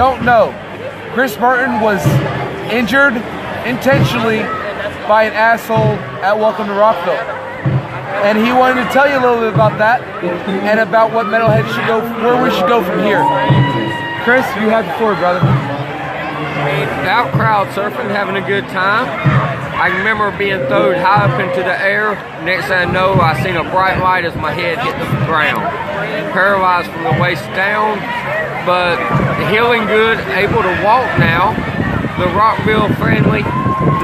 don't know, Chris Martin was injured intentionally by an asshole at Welcome to Rockville. And he wanted to tell you a little bit about that and about what metalheads should go, where we should go from here. Chris, you have the floor, brother. Out crowd surfing, having a good time. I remember being thrown high up into the air. Next thing I know, I seen a bright light as my head hit the ground. Paralyzed from the waist down, but healing good, able to walk now. The Rockville friendly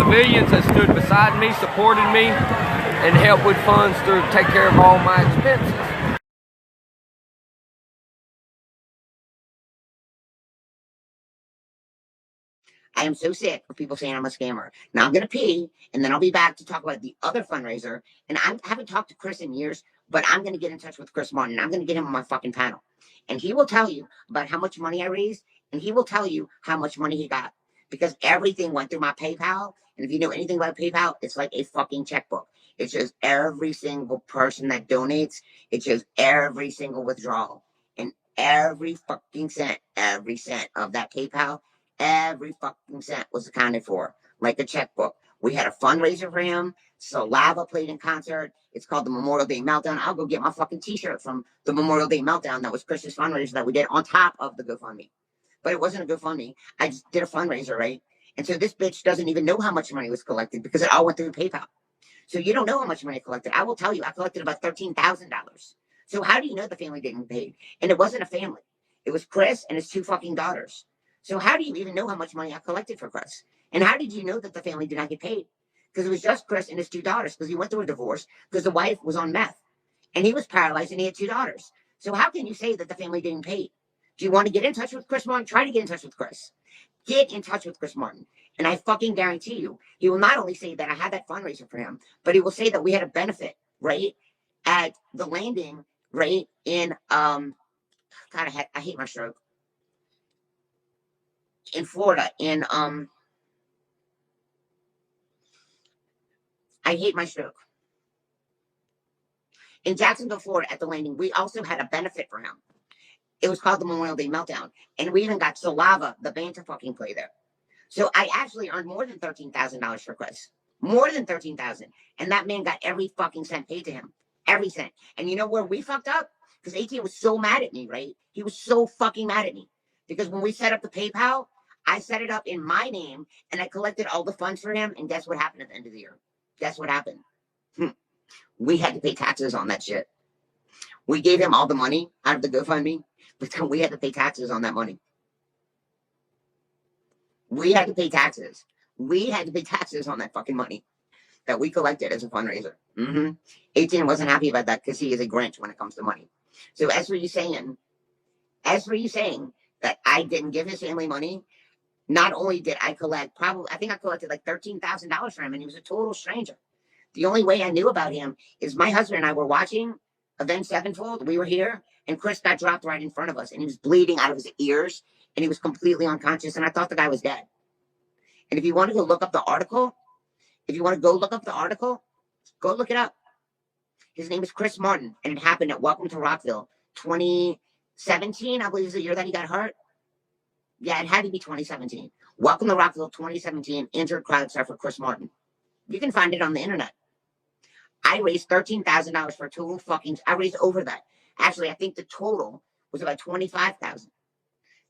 civilians that stood beside me, supported me, and helped with funds to take care of all my expenses. I am so sick of people saying I'm a scammer. Now I'm going to pee, and then I'll be back to talk about the other fundraiser. And I haven't talked to Chris in years, but I'm going to get in touch with Chris Martin. I'm going to get him on my fucking panel. And he will tell you about how much money I raised, and he will tell you how much money he got. Because everything went through my PayPal. And if you know anything about PayPal, it's like a fucking checkbook. It shows every single person that donates. It shows every single withdrawal. And every fucking cent of that PayPal, every fucking cent was accounted for, like a checkbook. We had a fundraiser for him. Saliva played in concert. It's called the Memorial Day Meltdown. I'll go get my fucking t-shirt from the Memorial Day Meltdown. That was Chris's fundraiser that we did on top of the GoFundMe. But it wasn't a GoFundMe. I just did a fundraiser, right? And so this bitch doesn't even know how much money was collected because it all went through PayPal. So you don't know how much money I collected. I will tell you, I collected about $13,000. So how do you know the family didn't get paid? And it wasn't a family. It was Chris and his two fucking daughters. So how do you even know how much money I collected for Chris? And how did you know that the family did not get paid? Because it was just Chris and his two daughters, because he went through a divorce, because the wife was on meth. And he was paralyzed and he had two daughters. So how can you say that the family didn't pay? Do you want to get in touch with Chris Martin? Try to get in touch with Chris. Get in touch with Chris Martin. And I fucking guarantee you, he will not only say that I had that fundraiser for him, but he will say that we had a benefit, right? At the landing, right? In, God, I hate my stroke. In Florida, I hate my stroke. In Jacksonville, Florida, at the landing, we also had a benefit for him. It was called the Memorial Day Meltdown. And we even got Saliva, the band, to fucking play there. So I actually earned more than $13,000 for Chris. More than $13,000. And that man got every fucking cent paid to him. Every cent. And you know where we fucked up? Because AT was so mad at me, right? He was so fucking mad at me. Because when we set up the PayPal, I set it up in my name, and I collected all the funds for him, and guess what happened at the end of the year? Guess what happened? We had to pay taxes on that shit. We gave him all the money out of the GoFundMe, but then we had to pay taxes on that money. We had to pay taxes. We had to pay taxes on that fucking money that we collected as a fundraiser. 18 wasn't happy about that because he is a Grinch when it comes to money. So as for you saying that I didn't give his family money, not only did I collect, I think I collected like $13,000 for him, and he was a total stranger. The only way I knew about him is my husband and I were watching Avenged Sevenfold. We were here, and Chris got dropped right in front of us, and he was bleeding out of his ears, and he was completely unconscious, and I thought the guy was dead. And if you want to go look up the article, go look it up. His name is Chris Martin, and it happened at Welcome to Rockville, 2017, I believe is the year that he got hurt. Yeah, it had to be 2017. Welcome to Rockville, 2017, injured crowd surfer Chris Martin. You can find it on the internet. I raised $13,000 for a total fucking, I raised over that. Actually, I think the total was about $25,000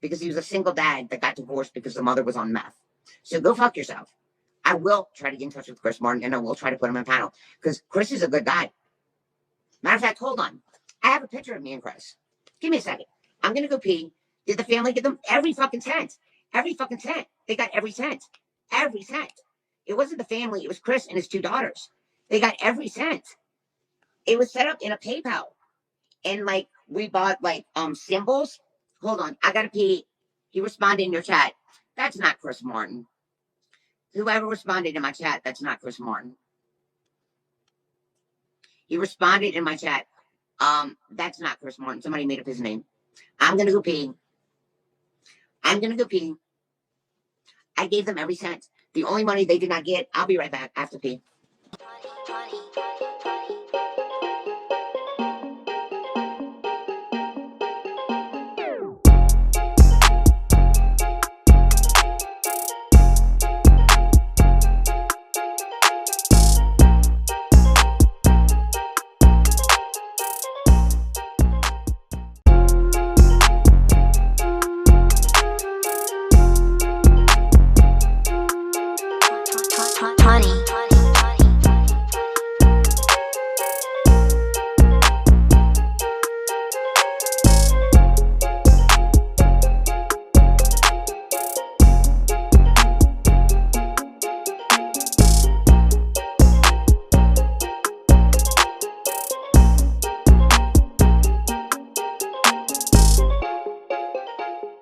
because he was a single dad that got divorced because the mother was on meth. So go fuck yourself. I will try to get in touch with Chris Martin, and I will try to put him on panel because Chris is a good guy. Matter of fact, hold on. I have a picture of me and Chris. Give me a second. I'm going to go pee. Did the family get them every fucking cent? Every fucking cent. They got every cent. Every cent. It wasn't the family. It was Chris and his two daughters. They got every cent. It was set up in a PayPal. And like, we bought like symbols. Hold on. I got to pee. He responded in your chat. That's not Chris Martin. Whoever responded in my chat, that's not Chris Martin. He responded in my chat. That's not Chris Martin. Somebody made up his name. I'm going to go pee. I gave them every cent. The only money they did not get, I'll be right back after pee. honey.